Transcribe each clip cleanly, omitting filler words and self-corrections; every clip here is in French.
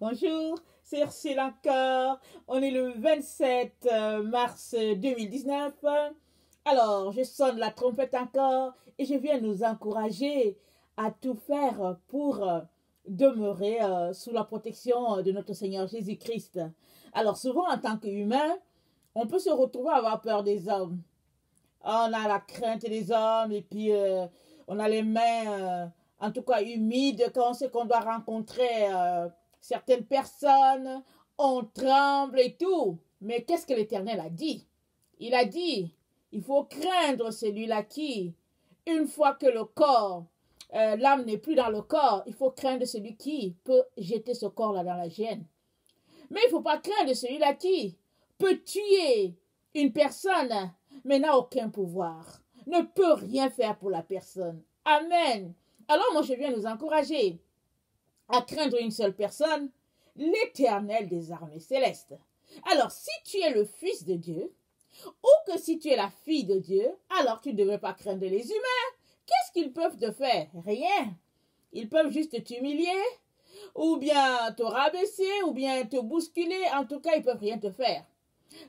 Bonjour, c'est Ursule encore. On est le 27 mars 2019. Alors, je sonne la trompette encore et je viens nous encourager à tout faire pour demeurer sous la protection de notre Seigneur Jésus-Christ. Alors, souvent, en tant qu'humain, on peut se retrouver à avoir peur des hommes. On a la crainte des hommes et puis on a les mains, en tout cas humides, quand on sait qu'on doit rencontrer certaines personnes, on tremble et tout. Mais qu'est-ce que l'Éternel a dit? Il a dit, il faut craindre celui-là qui, une fois que le corps, l'âme n'est plus dans le corps, il faut craindre celui qui peut jeter ce corps-là dans la gêne. Mais il ne faut pas craindre celui-là qui peut tuer une personne, mais n'a aucun pouvoir, ne peut rien faire pour la personne. Amen. Alors moi, je viens nous encourager à craindre une seule personne, l'Éternel des armées célestes. Alors, si tu es le Fils de Dieu, ou que si tu es la fille de Dieu, alors tu ne devrais pas craindre les humains. Qu'est-ce qu'ils peuvent te faire? Rien. Ils peuvent juste t'humilier, ou bien te rabaisser, ou bien te bousculer. En tout cas, ils ne peuvent rien te faire.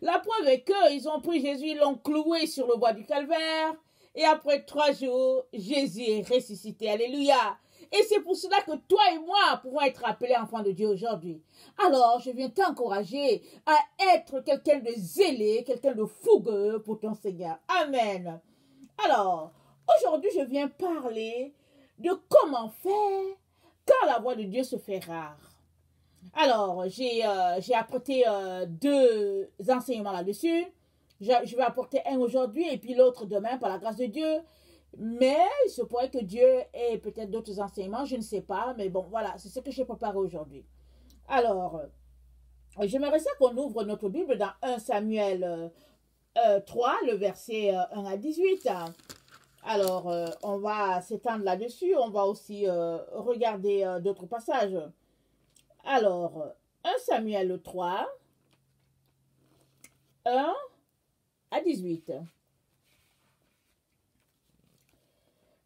La preuve est qu'ils ont pris Jésus, ils l'ont cloué sur le bois du calvaire, et après 3 jours, Jésus est ressuscité. Alléluia. Et c'est pour cela que toi et moi pouvons être appelés enfants de Dieu aujourd'hui. Alors, je viens t'encourager à être quelqu'un de zélé, quelqu'un de fougueux pour ton Seigneur. Amen. Alors, aujourd'hui, je viens parler de comment faire quand la voix de Dieu se fait rare. Alors, j'ai apporté 2 enseignements là-dessus. Je vais apporter un aujourd'hui et puis l'autre demain par la grâce de Dieu. Mais il se pourrait que Dieu ait peut-être d'autres enseignements, je ne sais pas. Mais bon, voilà, c'est ce que j'ai préparé aujourd'hui. Alors, j'aimerais ça qu'on ouvre notre Bible dans 1 Samuel 3, le verset 1 à 18. Alors, on va s'étendre là-dessus. On va aussi regarder d'autres passages. Alors, 1 Samuel 3, 1 à 18.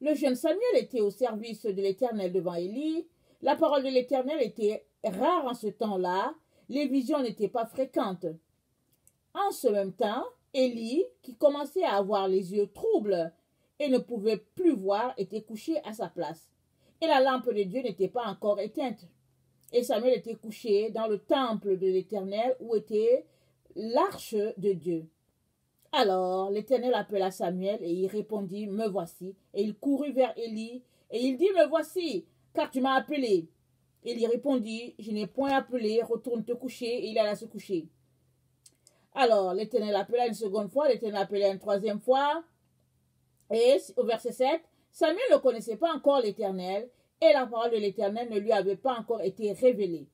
Le jeune Samuel était au service de l'Éternel devant Élie. La parole de l'Éternel était rare en ce temps-là. Les visions n'étaient pas fréquentes. En ce même temps, Élie, qui commençait à avoir les yeux troubles et ne pouvait plus voir, était couché à sa place. Et la lampe de Dieu n'était pas encore éteinte. Et Samuel était couché dans le temple de l'Éternel où était l'arche de Dieu. Alors l'Éternel appela Samuel et il répondit, me voici. Et il courut vers Élie et il dit, me voici, car tu m'as appelé. Élie répondit, je n'ai point appelé, retourne te coucher. Et il alla se coucher. Alors l'Éternel appela une seconde fois, l'Éternel appela une troisième fois. Et au verset 7, Samuel ne connaissait pas encore l'Éternel et la parole de l'Éternel ne lui avait pas encore été révélée.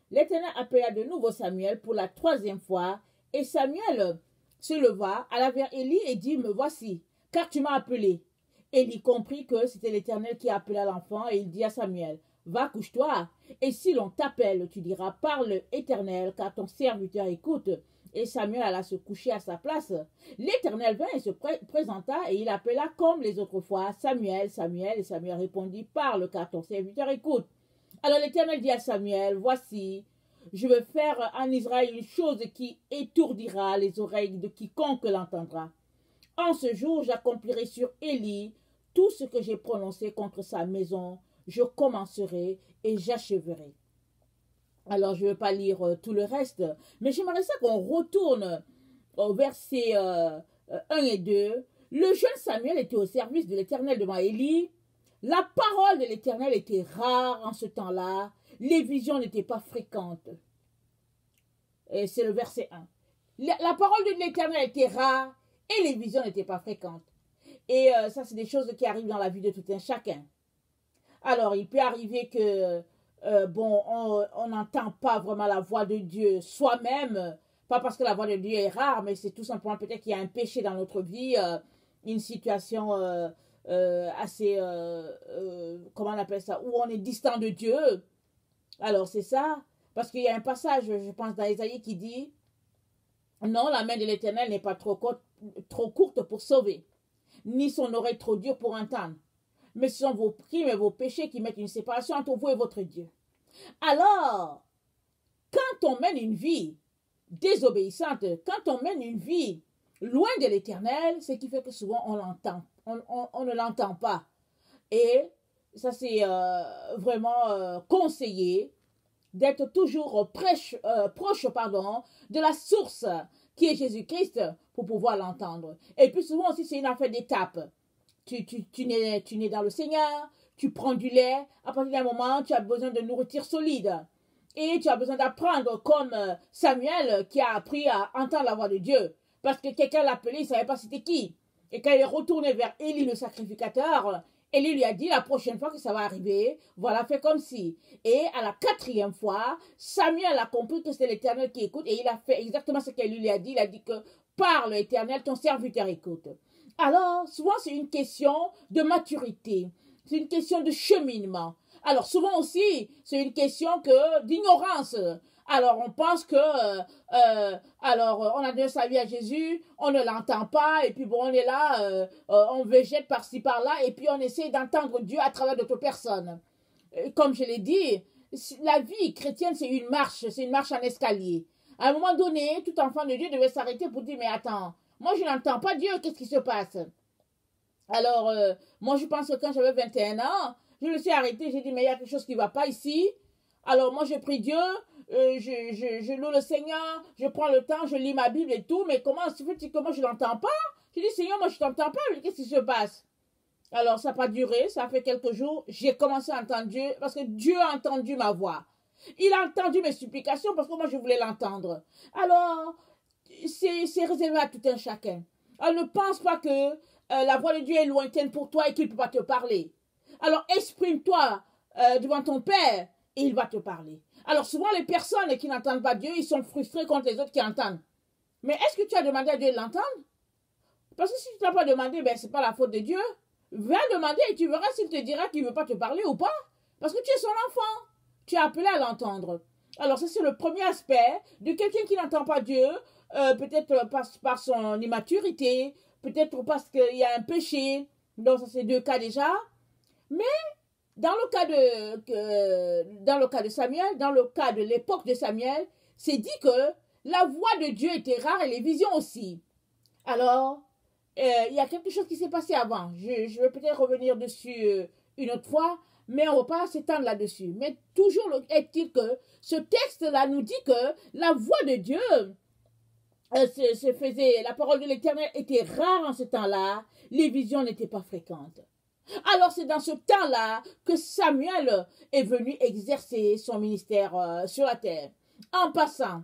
L'Éternel appela de nouveau Samuel pour la troisième fois et Samuel se leva, alla vers Élie et dit, me voici, car tu m'as appelé. Élie comprit que c'était l'Éternel qui appela l'enfant et il dit à Samuel, va, couche-toi, et si l'on t'appelle, tu diras, parle Éternel, car ton serviteur écoute. Et Samuel alla se coucher à sa place. L'Éternel vint et se présenta et il appela comme les autres fois, Samuel, Samuel, et Samuel répondit, parle, car ton serviteur écoute. Alors l'Éternel dit à Samuel, voici, je vais faire en Israël une chose qui étourdira les oreilles de quiconque l'entendra. En ce jour, j'accomplirai sur Élie tout ce que j'ai prononcé contre sa maison. Je commencerai et j'achèverai. Alors, je ne vais pas lire tout le reste, mais j'aimerais ça qu'on retourne au verset 1 et 2. Le jeune Samuel était au service de l'Éternel devant Élie. La parole de l'Éternel était rare en ce temps-là. Les visions n'étaient pas fréquentes. Et c'est le verset 1. La parole de l'Éternel était rare et les visions n'étaient pas fréquentes. Et ça, c'est des choses qui arrivent dans la vie de tout un chacun. Alors, il peut arriver que, on n'entend pas vraiment la voix de Dieu soi-même, pas parce que la voix de Dieu est rare, mais c'est tout simplement peut-être qu'il y a un péché dans notre vie, une situation assez, comment on appelle ça, où on est distant de Dieu. Alors, c'est ça. Parce qu'il y a un passage, je pense, dans Ésaïe qui dit, non, la main de l'Éternel n'est pas trop courte pour sauver, ni son oreille trop dure pour entendre. Mais ce sont vos crimes et vos péchés qui mettent une séparation entre vous et votre Dieu. Alors, quand on mène une vie désobéissante, quand on mène une vie loin de l'Éternel, ce qui fait que souvent on l'entend, on ne l'entend pas. Et ça c'est vraiment conseillé d'être toujours proche de la source qui est Jésus-Christ pour pouvoir l'entendre. Et puis souvent aussi c'est une affaire d'étape. Tu nais dans le Seigneur, tu prends du lait, à partir d'un moment tu as besoin de nourriture solide. Et tu as besoin d'apprendre comme Samuel qui a appris à entendre la voix de Dieu. Parce que quelqu'un l'appelait, il ne savait pas c'était qui. Et quand il est retourné vers Élie le sacrificateur, Élie lui a dit la prochaine fois que ça va arriver, voilà, fais comme si. Et à la 4e fois, Samuel a compris que c'est l'Éternel qui écoute et il a fait exactement ce qu'Élie lui a dit. Il a dit que parle l'Éternel, ton serviteur écoute. Alors, souvent c'est une question de maturité, c'est une question de cheminement. Alors souvent aussi, c'est une question d'ignorance. Alors on pense que, on a donné sa vie à Jésus, on ne l'entend pas, et puis bon, on est là, on végète par-ci, par-là, et puis on essaie d'entendre Dieu à travers d'autres personnes. Comme je l'ai dit, la vie chrétienne, c'est une marche en escalier. À un moment donné, tout enfant de Dieu devait s'arrêter pour dire, mais attends, moi je n'entends pas Dieu, qu'est-ce qui se passe? Alors, moi je pense que quand j'avais 21 ans, je me suis arrêtée, j'ai dit, mais il y a quelque chose qui ne va pas ici. Alors, moi, j'ai pris Dieu, je loue le Seigneur, je prends le temps, je lis ma Bible et tout, mais comment se fait-il que moi, je ne l'entends pas? J'ai dit, Seigneur, moi, je ne t'entends pas, mais qu'est-ce qui se passe? Alors, ça n'a pas duré, ça a fait quelques jours, j'ai commencé à entendre Dieu, parce que Dieu a entendu ma voix. Il a entendu mes supplications, parce que moi, je voulais l'entendre. Alors, c'est réservé à tout un chacun. Alors, ne pense pas que la voix de Dieu est lointaine pour toi et qu'il ne peut pas te parler. Alors, exprime-toi devant ton Père et il va te parler. Alors, souvent, les personnes qui n'entendent pas Dieu, ils sont frustrés contre les autres qui entendent. Mais est-ce que tu as demandé à Dieu de l'entendre? Parce que si tu ne t'as pas demandé, ben, ce n'est pas la faute de Dieu. Va demander et tu verras s'il te dira qu'il ne veut pas te parler ou pas. Parce que tu es son enfant. Tu es appelé à l'entendre. Alors, ça, c'est le premier aspect de quelqu'un qui n'entend pas Dieu, peut-être par son immaturité, peut-être parce qu'il y a un péché. Donc, ça, c'est 2 cas déjà. Mais dans le cas de Samuel, dans le cas de l'époque de Samuel, c'est dit que la voix de Dieu était rare et les visions aussi. Alors, il y a quelque chose qui s'est passé avant. Je vais peut-être revenir dessus une autre fois, mais on ne va pas s'étendre là-dessus. Mais toujours est-il que ce texte-là nous dit que la voix de Dieu la parole de l'Éternel était rare en ce temps-là, les visions n'étaient pas fréquentes. Alors c'est dans ce temps-là que Samuel est venu exercer son ministère sur la terre. En passant,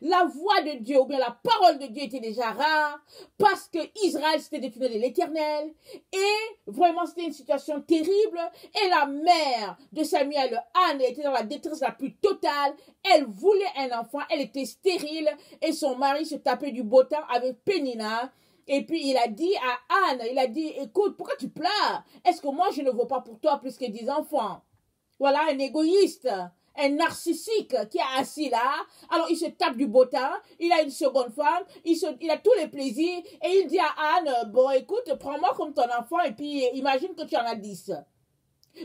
la voix de Dieu ou bien la parole de Dieu était déjà rare parce que Israël s'était détourné de l'Éternel et vraiment c'était une situation terrible et la mère de Samuel, Anne, était dans la détresse la plus totale. Elle voulait un enfant, elle était stérile et son mari se tapait du beau temps avec Pénina. Et puis il a dit à Anne, il a dit, écoute, pourquoi tu pleures? Est-ce que moi je ne vaux pas pour toi plus que 10 enfants? Voilà un égoïste, un narcissique qui est assis là. Alors il se tape du beau temps, il a une seconde femme, il a tous les plaisirs et il dit à Anne, bon écoute, prends-moi comme ton enfant et puis imagine que tu en as 10.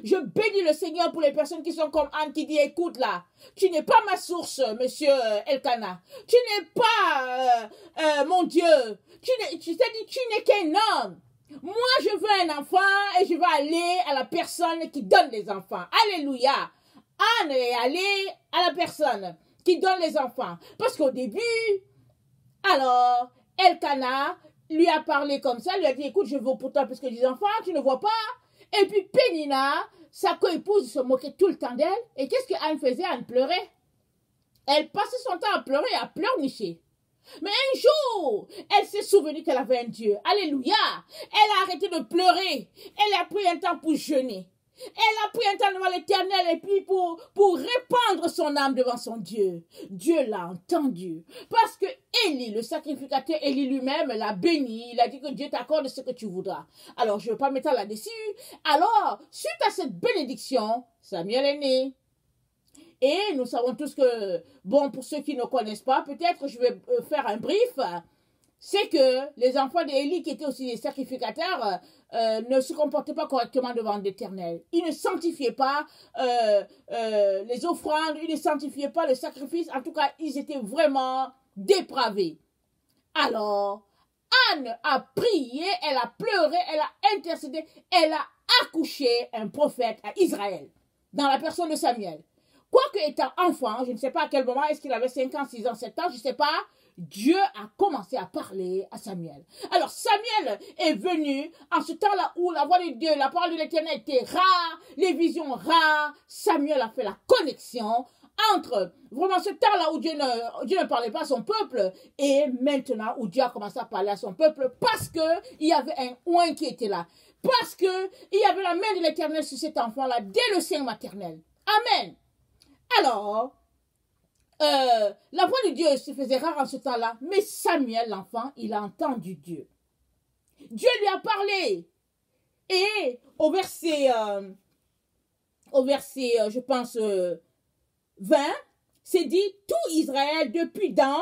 Je bénis le Seigneur pour les personnes qui sont comme Anne qui dit, écoute là, tu n'es pas ma source, monsieur Elkanah. Tu n'es pas mon Dieu. Tu n'es qu'un homme. Moi, je veux un enfant et je vais aller à la personne qui donne les enfants. Alléluia. Anne est allée à la personne qui donne les enfants. Parce qu'au début, alors, Elkanah lui a parlé comme ça, lui a dit, écoute, je veux pour toi plus que 10 enfants, tu ne vois pas? Et puis Pénina, sa co-épouse, se moquait tout le temps d'elle. Et qu'est-ce que Anne faisait? Anne pleurait. Elle passait son temps à pleurer et à pleurnicher. Mais un jour, elle s'est souvenue qu'elle avait un Dieu. Alléluia. Elle a arrêté de pleurer. Elle a pris un temps pour jeûner. Elle a pris un temps devant l'Éternel et puis pour répandre son âme devant son Dieu. Dieu l'a entendu. Parce que Élie, le sacrificateur, Élie lui-même l'a béni. Il a dit que Dieu t'accorde ce que tu voudras. Alors, je ne vais pas m'étendre là-dessus. Alors, suite à cette bénédiction, Samuel est né. Et nous savons tous que, bon, pour ceux qui ne connaissent pas, peut-être je vais faire un brief. c'est que les enfants d'Élie, qui étaient aussi des sacrificateurs, ne se comportaient pas correctement devant l'Éternel. Ils ne sanctifiaient pas les offrandes, ils ne sanctifiaient pas le sacrifice. En tout cas, ils étaient vraiment dépravés. Alors, Anne a prié, elle a pleuré, elle a intercédé, elle a accouché un prophète à Israël, dans la personne de Samuel. Quoique étant enfant, je ne sais pas à quel moment, est-ce qu'il avait 5 ans, 6 ans, 7 ans, je ne sais pas, Dieu a commencé à parler à Samuel. Alors Samuel est venu en ce temps-là où la voix de Dieu, la parole de l'Éternel était rare, les visions rares. Samuel a fait la connexion entre vraiment ce temps-là où Dieu ne parlait pas à son peuple et maintenant où Dieu a commencé à parler à son peuple parce qu'il y avait un oint qui était là. Parce qu'il y avait la main de l'Éternel sur cet enfant-là dès le sein maternel. Amen. Alors, la voix de Dieu se faisait rare en ce temps-là, mais Samuel, l'enfant, il a entendu Dieu. Dieu lui a parlé. Et au verset je pense, 20, c'est dit, tout Israël, depuis Dan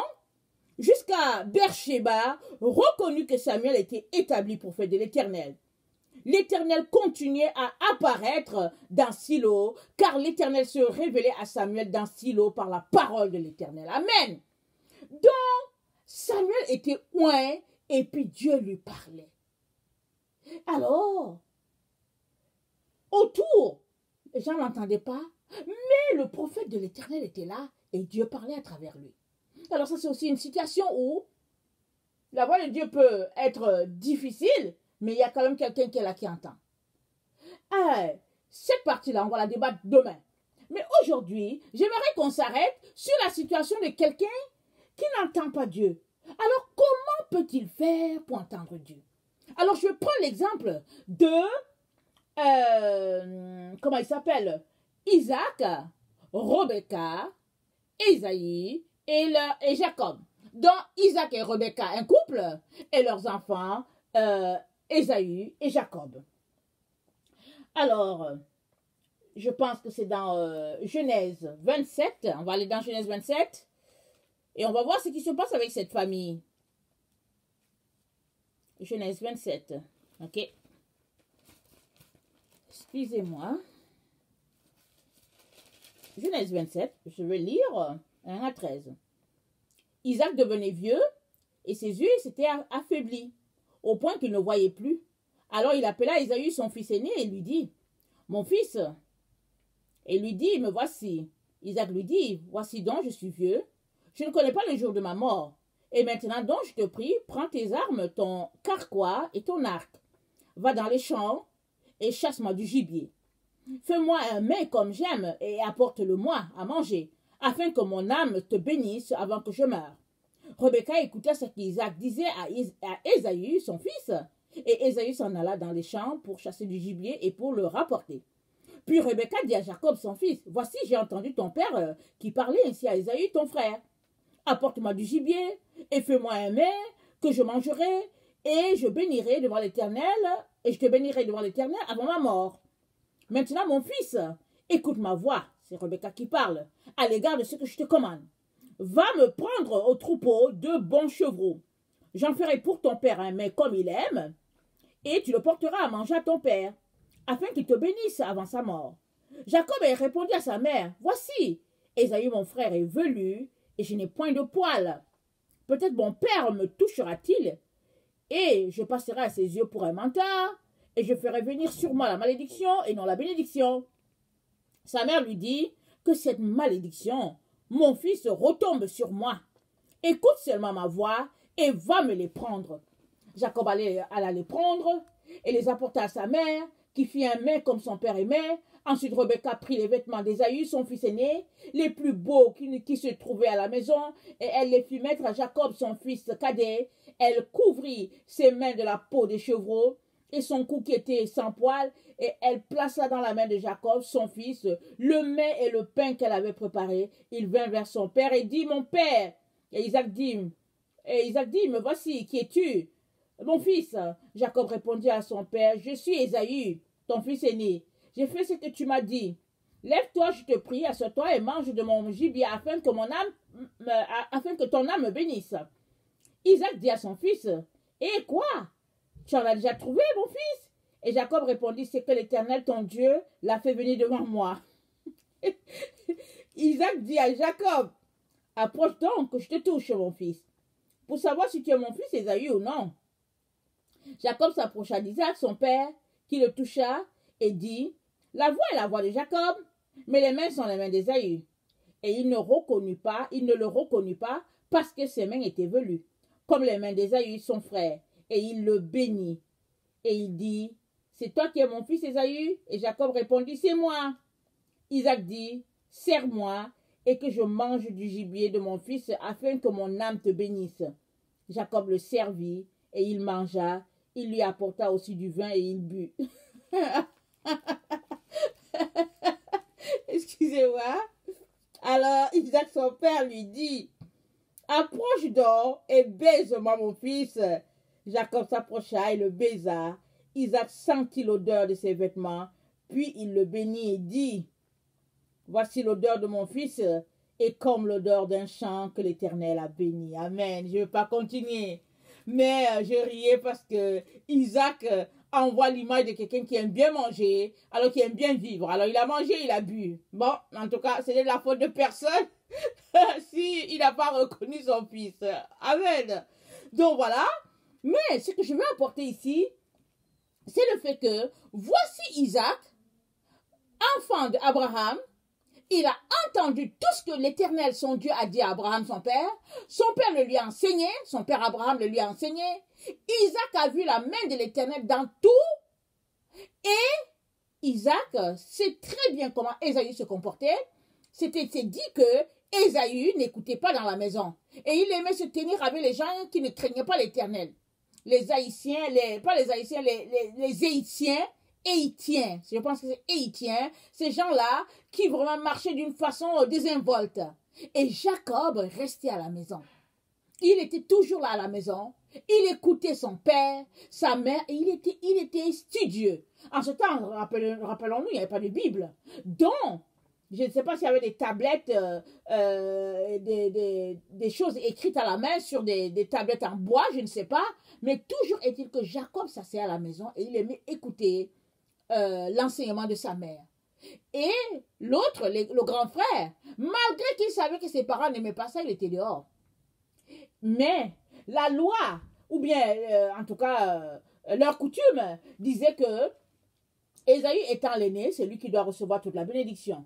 jusqu'à Beersheba, reconnut que Samuel était établi prophète de l'Éternel. L'Éternel continuait à apparaître dans Silo, car l'Éternel se révélait à Samuel dans Silo par la parole de l'Éternel. Amen. Donc, Samuel était oint et puis Dieu lui parlait. Alors, autour, les gens n'entendaient pas, mais le prophète de l'Éternel était là et Dieu parlait à travers lui. Alors ça, c'est aussi une situation où la voix de Dieu peut être difficile, mais il y a quand même quelqu'un qui est là qui entend. Cette partie-là, on va la débattre demain. Mais aujourd'hui, j'aimerais qu'on s'arrête sur la situation de quelqu'un qui n'entend pas Dieu. Alors, comment peut-il faire pour entendre Dieu? Alors, je vais prendre l'exemple de, comment il s'appelle? Isaac, Rebecca, Ésaïe et Jacob. Donc, Isaac et Rebecca, un couple, et leurs enfants, Ésaü et Jacob. Alors, je pense que c'est dans Genèse 27. On va aller dans Genèse 27 et on va voir ce qui se passe avec cette famille. Genèse 27. Ok. Excusez-moi. Genèse 27, je vais lire 1 à 13. Isaac devenait vieux et ses yeux s'étaient affaiblis au point qu'il ne voyait plus. Alors il appela Ésaü, son fils aîné, et lui dit, « Mon fils !» Et lui dit, « Me voici. » Isaac lui dit, « Voici donc, je suis vieux. Je ne connais pas le jour de ma mort. Et maintenant donc, je te prie, prends tes armes, ton carquois et ton arc. Va dans les champs et chasse-moi du gibier. Fais-moi un mets comme j'aime et apporte-le-moi à manger, afin que mon âme te bénisse avant que je meure. » Rebecca écouta ce qu'Isaac disait à Ésaü, son fils, et Ésaü s'en alla dans les champs pour chasser du gibier et pour le rapporter. Puis Rebecca dit à Jacob, son fils, « Voici, j'ai entendu ton père qui parlait ainsi à Ésaü, ton frère. Apporte-moi du gibier et fais-moi un mets que je mangerai et je bénirai devant l'Éternel, et je te bénirai devant l'Éternel avant ma mort. Maintenant, mon fils, écoute ma voix, c'est Rebecca qui parle, à l'égard de ce que je te commande. Va me prendre au troupeau 2 bons chevreaux. J'en ferai pour ton père un mets comme il aime, et tu le porteras à manger à ton père, afin qu'il te bénisse avant sa mort. » Jacob répondit à sa mère, « Voici, Ésaü mon frère est velu, et je n'ai point de poils. Peut-être mon père me touchera-t-il, et je passerai à ses yeux pour un menteur, et je ferai venir sur moi la malédiction et non la bénédiction. » Sa mère lui dit, « Que cette malédiction, mon fils, retombe sur moi. Écoute seulement ma voix et va me les prendre. » Jacob alla les prendre et les apporta à sa mère, qui fit un mets comme son père aimait. Ensuite, Rebecca prit les vêtements d'Ésaü, son fils aîné, les plus beaux qui se trouvaient à la maison, et elle les fit mettre à Jacob, son fils cadet. Elle couvrit ses mains de la peau des chevreaux et son cou qui était sans poil, et elle plaça dans la main de Jacob, son fils, le mets et le pain qu'elle avait préparé. Il vint vers son père et dit, « Mon père !» Et Isaac dit, « Me voici, qui es-tu » ? « Mon fils !» Jacob répondit à son père, « Je suis Ésaü, ton fils aîné. J'ai fait ce que tu m'as dit. Lève-toi, je te prie, assieds-toi et mange de mon gibier afin que ton âme me bénisse. » Isaac dit à son fils, et quoi? Tu en as déjà trouvé, mon fils? Et Jacob répondit, c'est que l'Éternel, ton Dieu, l'a fait venir devant moi. Isaac dit à Jacob, approche donc que je te touche, mon fils, pour savoir si tu es mon fils Ésaü ou non. Jacob s'approcha d'Isaac, son père, qui le toucha et dit, la voix est la voix de Jacob, mais les mains sont les mains d'Ésaü. Et il ne le reconnut pas parce que ses mains étaient velues, comme les mains d'Ésaü, son frère. Et il le bénit. Et il dit, c'est toi qui es mon fils Ésaü? Et Jacob répondit, c'est moi. Isaac dit, serre-moi et que je mange du gibier de mon fils afin que mon âme te bénisse. Jacob le servit et il mangea. Il lui apporta aussi du vin et il but. Excusez-moi. Alors Isaac, son père, lui dit, approche donc et baise-moi mon fils. Jacob s'approcha et le baisa. Isaac sentit l'odeur de ses vêtements, puis il le bénit et dit, voici l'odeur de mon fils et comme l'odeur d'un champ que l'Éternel a béni. Amen. Je ne vais pas continuer. Mais je riais parce que Isaac envoie l'image de quelqu'un qui aime bien manger, alors qu'il aime bien vivre. Alors il a mangé, il a bu. Bon, en tout cas, ce n'est la faute de personne s'il n'a pas reconnu son fils. Amen. Donc voilà. Mais ce que je veux apporter ici, c'est le fait que voici Isaac, enfant d'Abraham. Il a entendu tout ce que l'Éternel, son Dieu, a dit à Abraham, son père. Son père le lui a enseigné. Son père Abraham le lui a enseigné. Isaac a vu la main de l'Éternel dans tout. Et Isaac sait très bien comment Ésaü se comportait. C'est dit que Ésaü n'écoutait pas dans la maison. Et il aimait se tenir avec les gens qui ne craignaient pas l'Éternel. Les Haïtiens, pas les Haïtiens, les Héitiens. Héitiens, je pense que c'est Héitiens, ces gens-là qui vraiment marchaient d'une façon désinvolte. Et Jacob restait à la maison. Il était toujours là à la maison. Il écoutait son père, sa mère, et il était studieux. En ce temps, rappelons-nous, il n'y avait pas de Bible. Donc, je ne sais pas s'il y avait des tablettes, des choses écrites à la main sur des tablettes en bois, je ne sais pas. Mais toujours est-il que Jacob s'asseyait à la maison et il aimait écouter l'enseignement de sa mère. Et l'autre, le grand frère, malgré qu'il savait que ses parents n'aimaient pas ça, il était dehors. Mais la loi, ou bien en tout cas leur coutume, disait que Ésaü étant l'aîné, c'est lui qui doit recevoir toute la bénédiction.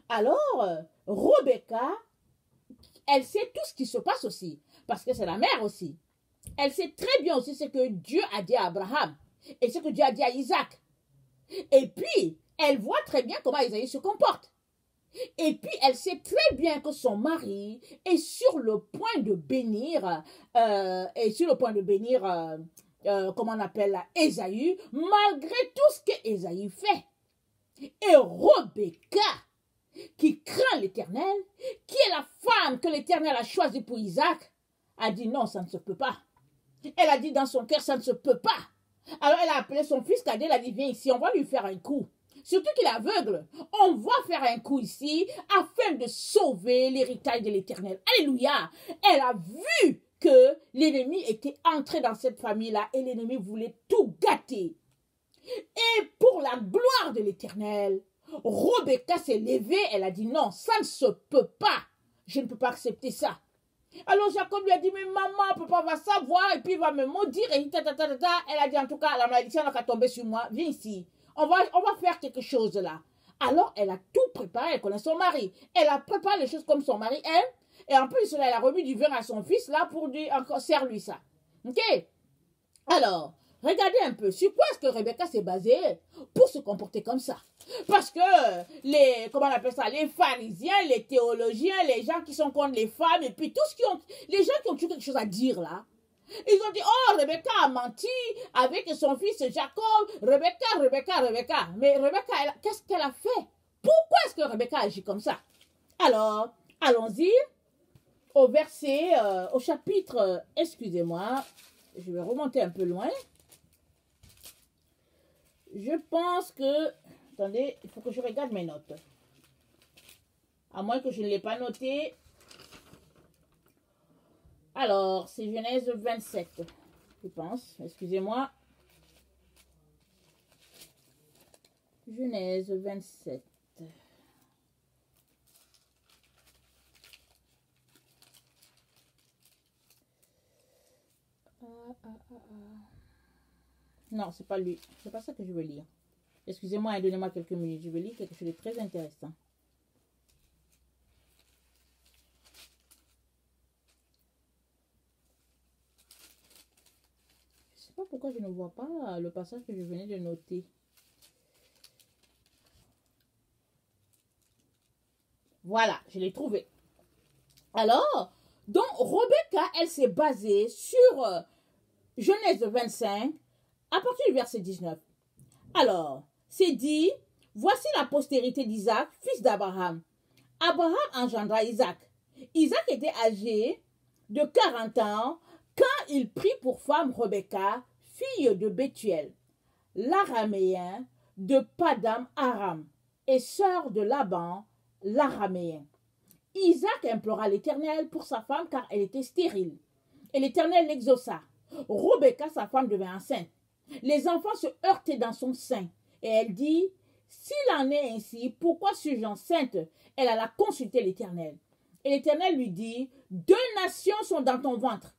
Alors, Rebecca, elle sait tout ce qui se passe aussi, parce que c'est la mère aussi. Elle sait très bien aussi ce que Dieu a dit à Abraham, et ce que Dieu a dit à Isaac. Et puis, elle voit très bien comment Ésaü se comporte. Et puis, elle sait très bien que son mari est sur le point de bénir, comment on appelle là, Ésaü, malgré tout ce que Ésaü fait. Et Rebecca, qui craint l'Éternel, qui est la femme que l'Éternel a choisie pour Isaac, a dit non, ça ne se peut pas. Elle a dit dans son cœur, ça ne se peut pas. Alors elle a appelé son fils cadet, elle a dit, viens ici, on va lui faire un coup. Surtout qu'il est aveugle. On va faire un coup ici afin de sauver l'héritage de l'Éternel. Alléluia. Elle a vu que l'ennemi était entré dans cette famille-là et l'ennemi voulait tout gâter. Et pour la gloire de l'Éternel, Rebecca s'est levée, elle a dit non, ça ne se peut pas. Je ne peux pas accepter ça. Alors Jacob lui a dit, mais maman, papa va savoir et puis il va me maudire. Et elle a dit, en tout cas, la malédiction n'a qu'à tomber sur moi. Viens ici. On va faire quelque chose là. Alors elle a tout préparé, elle connaît son mari. Elle a préparé les choses comme son mari aime. Et en plus, elle a remis du vin à son fils là pour dire, encore, serre-lui ça. Ok? Alors, regardez un peu, sur quoi est-ce que Rebecca s'est basée pour se comporter comme ça? Parce que comment on appelle ça, les pharisiens, les théologiens, les gens qui sont contre les femmes, et puis les gens qui ont toujours quelque chose à dire là, ils ont dit, oh, Rebecca a menti avec son fils Jacob, Rebecca. Mais Rebecca, qu'est-ce qu'elle a fait? Pourquoi est-ce que Rebecca agit comme ça? Alors, allons-y au chapitre, excusez-moi, je vais remonter un peu loin. Je pense que, attendez, il faut que je regarde mes notes. À moins que je ne l'ai pas noté. Alors, c'est Genèse 27, je pense. Excusez-moi. Genèse 27. Non, c'est pas lui. C'est pas ça que je veux lire. Excusez-moi, donnez-moi quelques minutes. Je vais lire quelque chose de très intéressant. Je ne sais pas pourquoi je ne vois pas le passage que je venais de noter. Voilà, je l'ai trouvé. Alors, donc Rebecca, elle s'est basée sur Genèse 25 à partir du verset 19. Alors, c'est dit, voici la postérité d'Isaac, fils d'Abraham. Abraham engendra Isaac. Isaac était âgé de 40 ans quand il prit pour femme Rebecca, fille de Bethuel, l'araméen de Padam Aram, et sœur de Laban, l'araméen. Isaac implora l'Éternel pour sa femme car elle était stérile. Et l'Éternel l'exauça. Rebecca, sa femme, devint enceinte. Les enfants se heurtaient dans son sein. Et elle dit, s'il en est ainsi, pourquoi suis-je enceinte? Elle alla consulter l'Éternel. Et l'Éternel lui dit, deux nations sont dans ton ventre.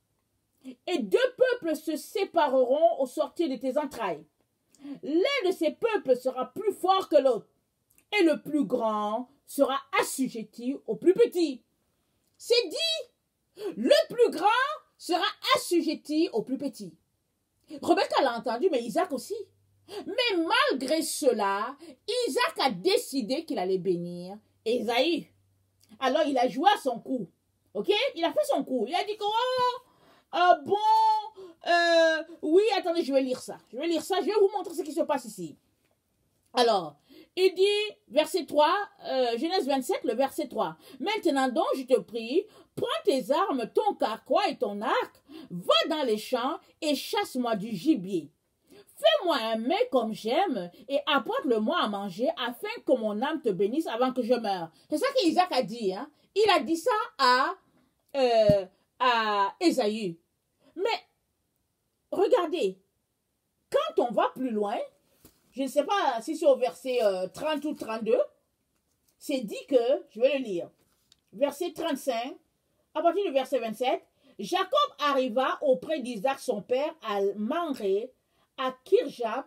Et deux peuples se sépareront au sortir de tes entrailles. L'un de ces peuples sera plus fort que l'autre. Et le plus grand sera assujetti au plus petit. C'est dit, le plus grand sera assujetti au plus petit. Rebecca l'a entendu, mais Isaac aussi. Mais malgré cela, Isaac a décidé qu'il allait bénir Ésaü. Alors il a joué à son coup. Ok? Il a fait son coup. Il a dit que, oui, attendez, je vais lire ça. Je vais vous montrer ce qui se passe ici. Alors, il dit, verset 3, Genèse 27, le verset 3. Maintenant donc, je te prie, prends tes armes, ton carquois et ton arc, va dans les champs et chasse-moi du gibier. Fais-moi un mets comme j'aime et apporte-le-moi à manger afin que mon âme te bénisse avant que je meure. C'est ça qu'Isaac a dit. Hein? Il a dit ça à Ésaü. Mais, regardez, quand on va plus loin, je ne sais pas si c'est au verset 30 ou 32, c'est dit que, je vais le lire, verset 35, à partir du verset 27, Jacob arriva auprès d'Isaac son père à Mamré, à Kirjap,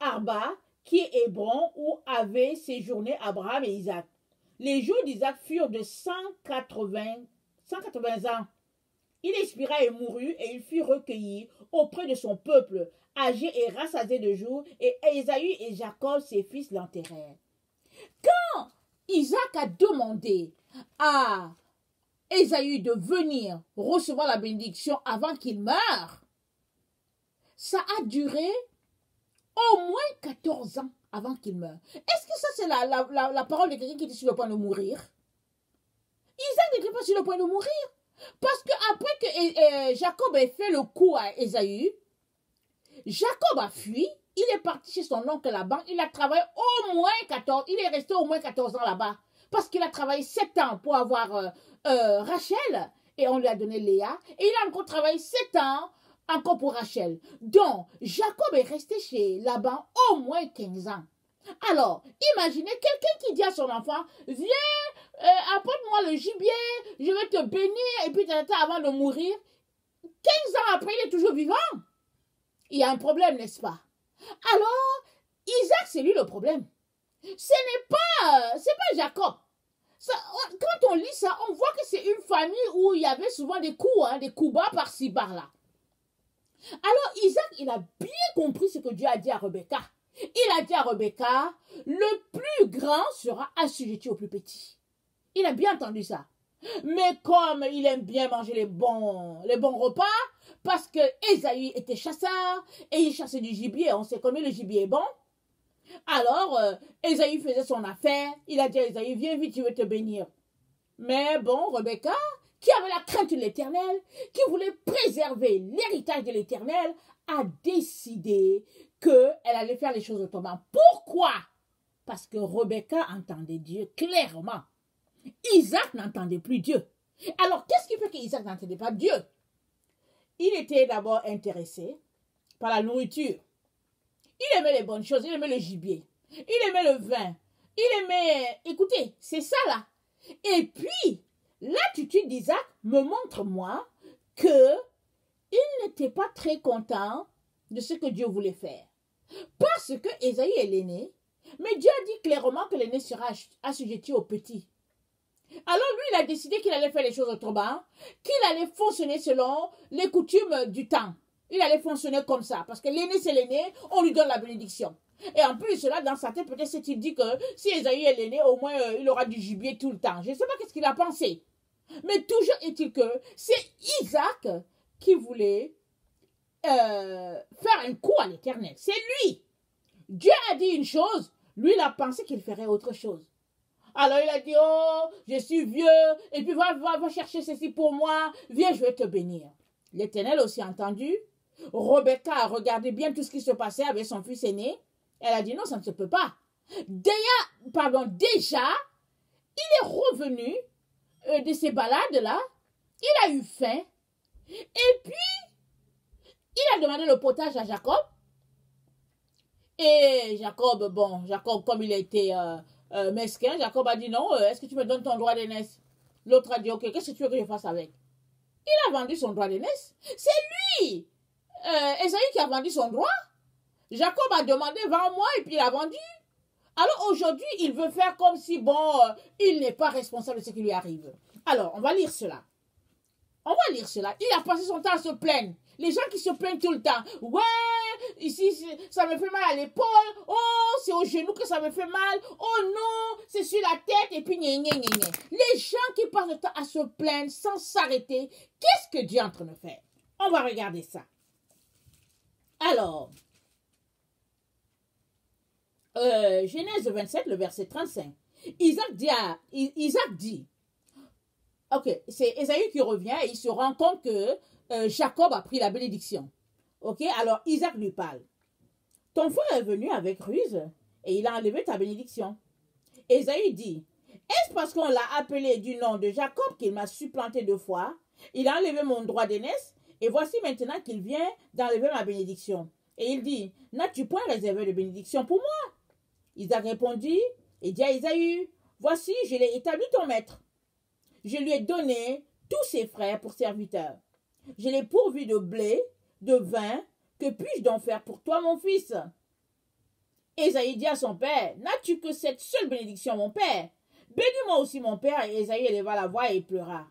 Arba, qui est Hébron, où avaient séjourné Abraham et Isaac. Les jours d'Isaac furent de 180 ans. Il expira et mourut, et il fut recueilli auprès de son peuple, âgé et rassasié de jours, et Ésaü et Jacob, ses fils, l'enterrèrent. Quand Isaac a demandé à Ésaü de venir recevoir la bénédiction avant qu'il meure, ça a duré au moins 14 ans avant qu'il meure. Est-ce que ça, c'est la parole de quelqu'un qui était sur le point de mourir? Isaac n'était pas sur le point de mourir. Parce qu'après que Jacob ait fait le coup à Ésaü, Jacob a fui, il est parti chez son oncle là-bas, il a travaillé au moins 14, il est resté au moins 14 ans là-bas. Parce qu'il a travaillé 7 ans pour avoir Rachel, et on lui a donné Léa, et il a encore travaillé 7 ans encore pour Rachel. Donc, Jacob est resté chez Laban au moins 15 ans. Alors, imaginez quelqu'un qui dit à son enfant, viens, apporte-moi le gibier, je vais te bénir, et puis avant de mourir, 15 ans après, il est toujours vivant. Il y a un problème, n'est-ce pas? Alors, Isaac, c'est lui le problème. C'est pas Jacob. Ça, quand on lit ça, on voit que c'est une famille où il y avait souvent des coups bas par-ci, par-là. Alors, Isaac, il a bien compris ce que Dieu a dit à Rebecca. Il a dit à Rebecca, le plus grand sera assujetti au plus petit. Il a bien entendu ça. Mais comme il aime bien manger les bons repas, parce que Ésaü était chasseur, et il chassait du gibier, on sait combien le gibier est bon. Alors, Ésaü faisait son affaire, il a dit à Ésaü, viens vite, je vais te bénir. Mais bon, Rebecca, qui avait la crainte de l'Éternel, qui voulait préserver l'héritage de l'Éternel, a décidé qu'elle allait faire les choses autrement. Pourquoi? Parce que Rebecca entendait Dieu clairement. Isaac n'entendait plus Dieu. Alors, qu'est-ce qui fait qu'Isaac n'entendait pas Dieu? Il était d'abord intéressé par la nourriture. Il aimait les bonnes choses, il aimait le gibier, il aimait le vin, il aimait... Écoutez, c'est ça là. Et puis, l'attitude d'Isaac me montre, moi, que il n'était pas très content de ce que Dieu voulait faire. Parce que Ésaü est l'aîné, mais Dieu a dit clairement que l'aîné sera assujetti au petit. Alors lui, il a décidé qu'il allait faire les choses autrement, qu'il allait fonctionner selon les coutumes du temps. Il allait fonctionner comme ça, parce que l'aîné, c'est l'aîné, on lui donne la bénédiction. Et en plus, cela, dans sa tête, peut-être s'est-il dit que si Ésaü est l'aîné, au moins, il aura du gibier tout le temps. Je ne sais pas qu'est-ce qu'il a pensé. Mais toujours est-il que c'est Isaac qui voulait faire un coup à l'Éternel. C'est lui. Dieu a dit une chose, lui, il a pensé qu'il ferait autre chose. Alors il a dit, oh, je suis vieux, et puis va chercher ceci pour moi, viens, je vais te bénir. L'Éternel aussi a entendu. Rebecca a regardé bien tout ce qui se passait avec son fils aîné. Elle a dit, non, ça ne se peut pas. Déjà, il est revenu de ces balades-là, il a eu faim, et puis, il a demandé le potage à Jacob. Et Jacob, comme il a été mesquin, Jacob a dit non, est-ce que tu me donnes ton droit d'aînesse? L'autre a dit, ok, qu'est-ce que tu veux que je fasse avec? Il a vendu son droit d'aînesse. C'est lui, Ésaü, qui a vendu son droit. Jacob a demandé, vends-moi, et puis il a vendu. Alors aujourd'hui, il veut faire comme si, il n'est pas responsable de ce qui lui arrive. Alors, on va lire cela. Il a passé son temps à se plaindre. Les gens qui se plaignent tout le temps. Ouais, ici, ça me fait mal à l'épaule. Oh, c'est au genou que ça me fait mal. Oh non, c'est sur la tête. Et puis, les gens qui passent le temps à se plaindre sans s'arrêter, qu'est-ce que Dieu est en train de faire? On va regarder ça. Alors, Genèse 27, le verset 35. Isaac dit, ok, c'est Ésaü qui revient et il se rend compte que Jacob a pris la bénédiction. Ok, alors Isaac lui parle. Ton frère est venu avec ruse et il a enlevé ta bénédiction. Ésaü dit, est-ce parce qu'on l'a appelé du nom de Jacob qu'il m'a supplanté 2 fois? Il a enlevé mon droit d'aînesse et voici maintenant qu'il vient d'enlever ma bénédiction. Et il dit, n'as-tu point réservé de bénédiction pour moi? Isaac répondit et dit à Ésaü, voici, je l'ai établi ton maître. Je lui ai donné tous ses frères pour serviteurs. Je l'ai pourvu de blé, de vin. Que puis-je donc faire pour toi, mon fils? Ésaü dit à son père, n'as-tu que cette seule bénédiction, mon père? Bénis-moi aussi, mon père. Et Ésaü éleva la voix et pleura.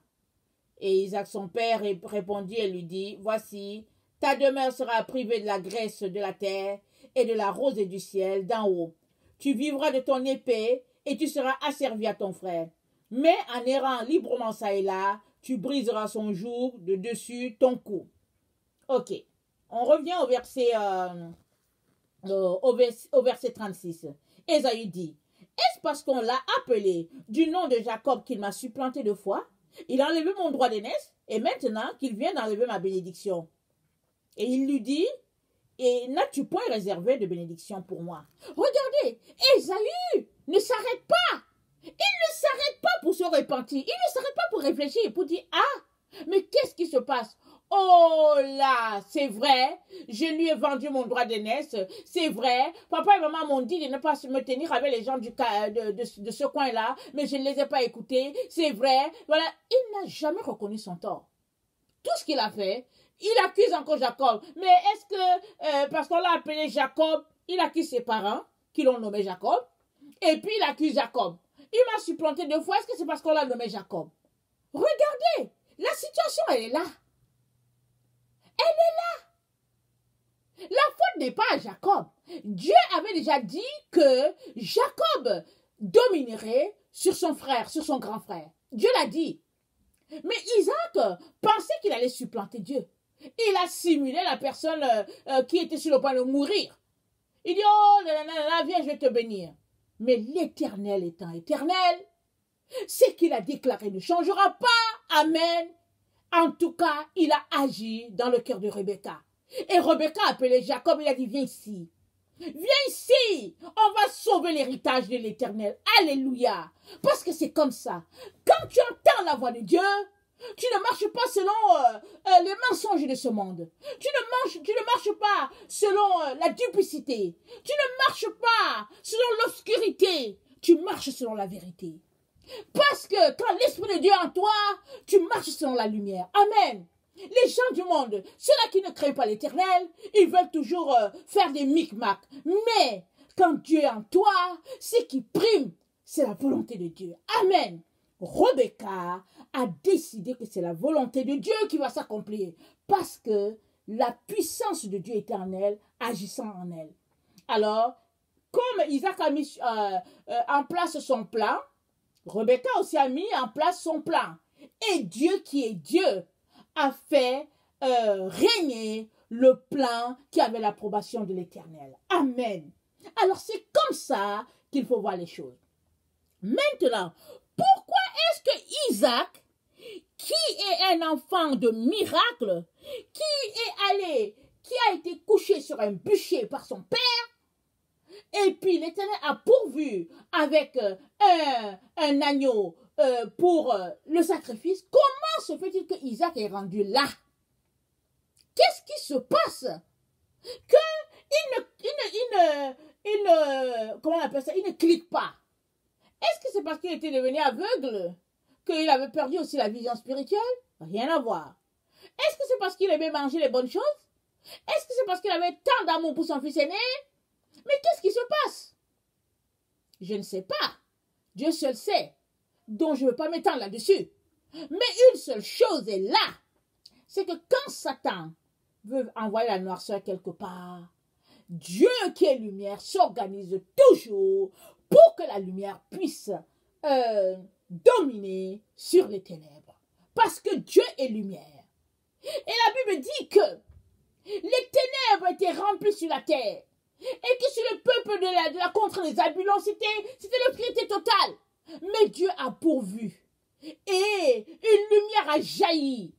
Et Isaac, son père, répondit et lui dit, voici, ta demeure sera privée de la graisse de la terre et de la rosée du ciel d'en haut. Tu vivras de ton épée et tu seras asservi à ton frère. Mais en errant librement ça et là, tu briseras son joug de dessus ton cou. Ok. On revient au verset 36. Ésaü dit, est-ce parce qu'on l'a appelé du nom de Jacob qu'il m'a supplanté 2 fois? Il a enlevé mon droit d'aînesse et maintenant qu'il vient d'enlever ma bénédiction. Et il lui dit, et n'as-tu point réservé de bénédiction pour moi? Regardez, Ésaü ne s'arrête pas. Il ne s'arrête pas pour se repentir. Il ne s'arrête pas pour réfléchir et pour dire, ah, mais qu'est-ce qui se passe? Oh là, c'est vrai, je lui ai vendu mon droit d'aînesse, c'est vrai, papa et maman m'ont dit de ne pas me tenir avec les gens de ce coin-là, mais je ne les ai pas écoutés, c'est vrai, voilà, il n'a jamais reconnu son tort. Tout ce qu'il a fait, il accuse encore Jacob, mais est-ce que, parce qu'on l'a appelé Jacob, il accuse ses parents, qui l'ont nommé Jacob, et puis il accuse Jacob. Il m'a supplanté 2 fois, est-ce que c'est parce qu'on l'a nommé Jacob? Regardez, la situation, elle est là. Elle est là. La faute n'est pas à Jacob. Dieu avait déjà dit que Jacob dominerait sur son frère, sur son grand frère. Dieu l'a dit. Mais Isaac pensait qu'il allait supplanter Dieu. Il a simulé la personne qui était sur le point de mourir. Il dit, oh, viens, je vais te bénir. Mais l'Éternel étant éternel, ce qu'il a déclaré ne changera pas. Amen. En tout cas, il a agi dans le cœur de Rebecca. Et Rebecca a appelé Jacob, il a dit, viens ici. Viens ici. On va sauver l'héritage de l'Éternel. Alléluia. Parce que c'est comme ça. Quand tu entends la voix de Dieu, Tu ne marches pas selon les mensonges de ce monde. Tu ne marches pas selon la duplicité. Tu ne marches pas selon l'obscurité. Tu marches selon la vérité. Parce que quand l'Esprit de Dieu est en toi, tu marches selon la lumière. Amen. Les gens du monde, ceux-là qui ne craignent pas l'Éternel, ils veulent toujours faire des micmacs. Mais quand Dieu est en toi, ce qui prime, c'est la volonté de Dieu. Amen. Rebecca a décidé que c'est la volonté de Dieu qui va s'accomplir parce que la puissance de Dieu éternel agissant en elle. Alors, comme Isaac a mis en place son plan, Rebecca aussi a mis en place son plan. Et Dieu qui est Dieu a fait régner le plan qui avait l'approbation de l'Éternel. Amen. Alors c'est comme ça qu'il faut voir les choses. Maintenant, pourquoi est-ce que Isaac, qui est un enfant de miracle, qui a été couché sur un bûcher par son père, et puis l'Éternel a pourvu avec un agneau pour le sacrifice, comment se fait-il que Isaac est rendu là? Qu'est-ce qui se passe? Comment on appelle ça? Il ne clique pas. Est-ce que c'est parce qu'il était devenu aveugle qu'il avait perdu aussi la vision spirituelle? Rien à voir. Est-ce que c'est parce qu'il aimait manger les bonnes choses? Est-ce que c'est parce qu'il avait tant d'amour pour son fils aîné? Mais qu'est-ce qui se passe? Je ne sais pas. Dieu seul sait. Donc je ne veux pas m'étendre là-dessus. Mais une seule chose est là. C'est que quand Satan veut envoyer la noirceur quelque part, Dieu qui est lumière s'organise toujours pour que la lumière puisse dominer sur les ténèbres. Parce que Dieu est lumière. Et la Bible dit que les ténèbres étaient remplies sur la terre. Et que sur le peuple de la contre les Zabulons, c'était l'obscurité totale. Mais Dieu a pourvu. Et une lumière a jailli.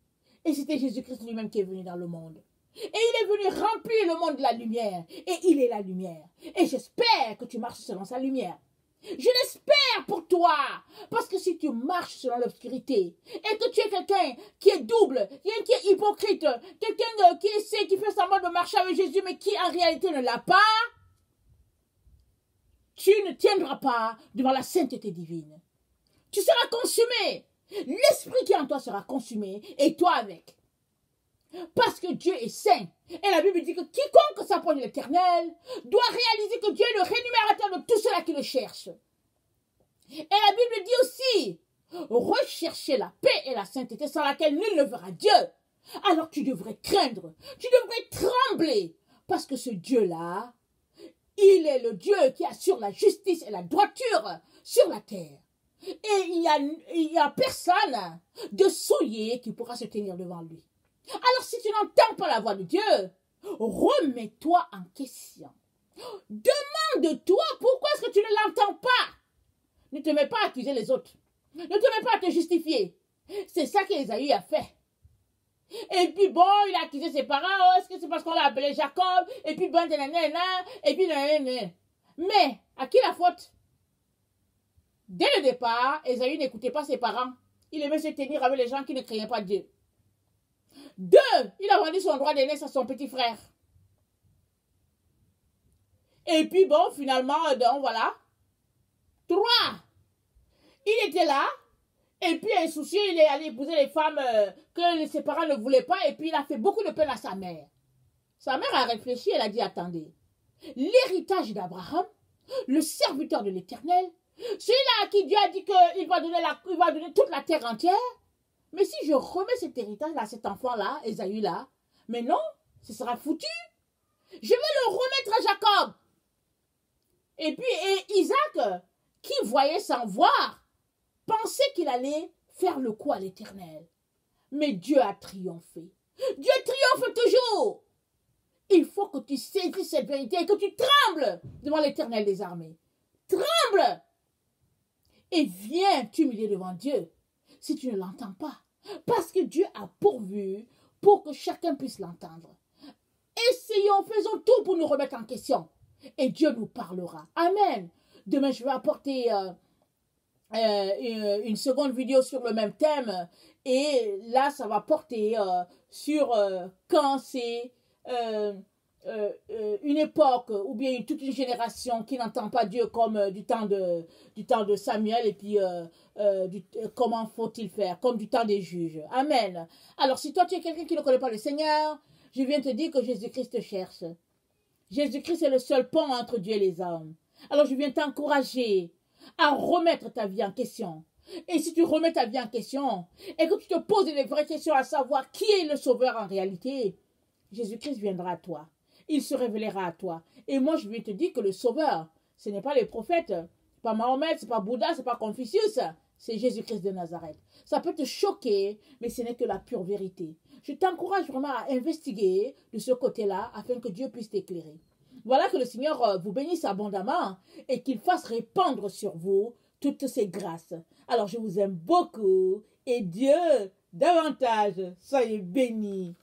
Et c'était Jésus-Christ lui-même qui est venu dans le monde. Et il est venu remplir le monde de la lumière. Et il est la lumière. Et j'espère que tu marches selon sa lumière. Je l'espère pour toi. Parce que si tu marches selon l'obscurité et que tu es quelqu'un qui est double, quelqu'un qui est hypocrite, quelqu'un qui fait semblant de marcher avec Jésus mais qui en réalité ne l'a pas, tu ne tiendras pas devant la sainteté divine. Tu seras consumé. L'esprit qui est en toi sera consumé et toi avec. Parce que Dieu est saint. Et la Bible dit que quiconque s'approche de l'Éternel doit réaliser que Dieu est le rémunérateur de tous ceux-là qui le cherchent. Et la Bible dit aussi, recherchez la paix et la sainteté sans laquelle nul ne verra Dieu. Alors tu devrais craindre, tu devrais trembler. Parce que ce Dieu-là, il est le Dieu qui assure la justice et la droiture sur la terre. Et il y a personne de souillé qui pourra se tenir devant lui. Alors si tu n'entends pas la voix de Dieu, remets-toi en question. Demande-toi pourquoi est-ce que tu ne l'entends pas. Ne te mets pas à accuser les autres. Ne te mets pas à te justifier. C'est ça qu'Ésaü a fait. Et puis bon, il a accusé ses parents. Oh, est-ce que c'est parce qu'on l'a appelé Jacob? Et puis bon, et puis mais à qui la faute? Dès le départ, Ésaü n'écoutait pas ses parents. Il aimait se tenir avec les gens qui ne craignaient pas Dieu. 2, il a vendu son droit d'aînesse à son petit frère. Et puis bon, finalement, donc voilà. 3, il était là. Et puis insoucieux, il est allé épouser les femmes que ses parents ne voulaient pas. Et puis il a fait beaucoup de peine à sa mère. Sa mère a réfléchi, elle a dit, attendez. L'héritage d'Abraham, le serviteur de l'Éternel, celui-là à qui Dieu a dit qu'il va donner toute la terre entière. Mais si je remets cet héritage-là à cet enfant-là, Ésaü-là, mais non, ce sera foutu. Je vais le remettre à Jacob. Et puis Isaac, qui voyait sans voir, pensait qu'il allait faire le coup à l'Éternel. Mais Dieu a triomphé. Dieu triomphe toujours. Il faut que tu saisisses cette vérité et que tu trembles devant l'Éternel des armées. Tremble. Et viens t'humilier devant Dieu si tu ne l'entends pas. Parce que Dieu a pourvu pour que chacun puisse l'entendre. Essayons, faisons tout pour nous remettre en question. Et Dieu nous parlera. Amen. Demain, je vais apporter une seconde vidéo sur le même thème. Et là, ça va porter sur quand c'est une époque ou bien toute une génération qui n'entend pas Dieu comme du temps de Samuel et puis comment faut-il faire, comme du temps des juges. Amen. Alors, si toi tu es quelqu'un qui ne connaît pas le Seigneur, je viens te dire que Jésus-Christ te cherche. Jésus-Christ est le seul pont entre Dieu et les hommes. Alors, je viens t'encourager à remettre ta vie en question. Et si tu remets ta vie en question et que tu te poses des vraies questions à savoir qui est le Sauveur en réalité, Jésus-Christ viendra à toi. Il se révélera à toi. Et moi, je vais te dire que le Sauveur, ce n'est pas les prophètes, c'est pas Mahomet, c'est pas Bouddha, c'est pas Confucius, c'est Jésus-Christ de Nazareth. Ça peut te choquer, mais ce n'est que la pure vérité. Je t'encourage vraiment à investiguer de ce côté-là afin que Dieu puisse t'éclairer. Voilà, que le Seigneur vous bénisse abondamment et qu'il fasse répandre sur vous toutes ces grâces. Alors, je vous aime beaucoup et Dieu davantage. Soyez bénis.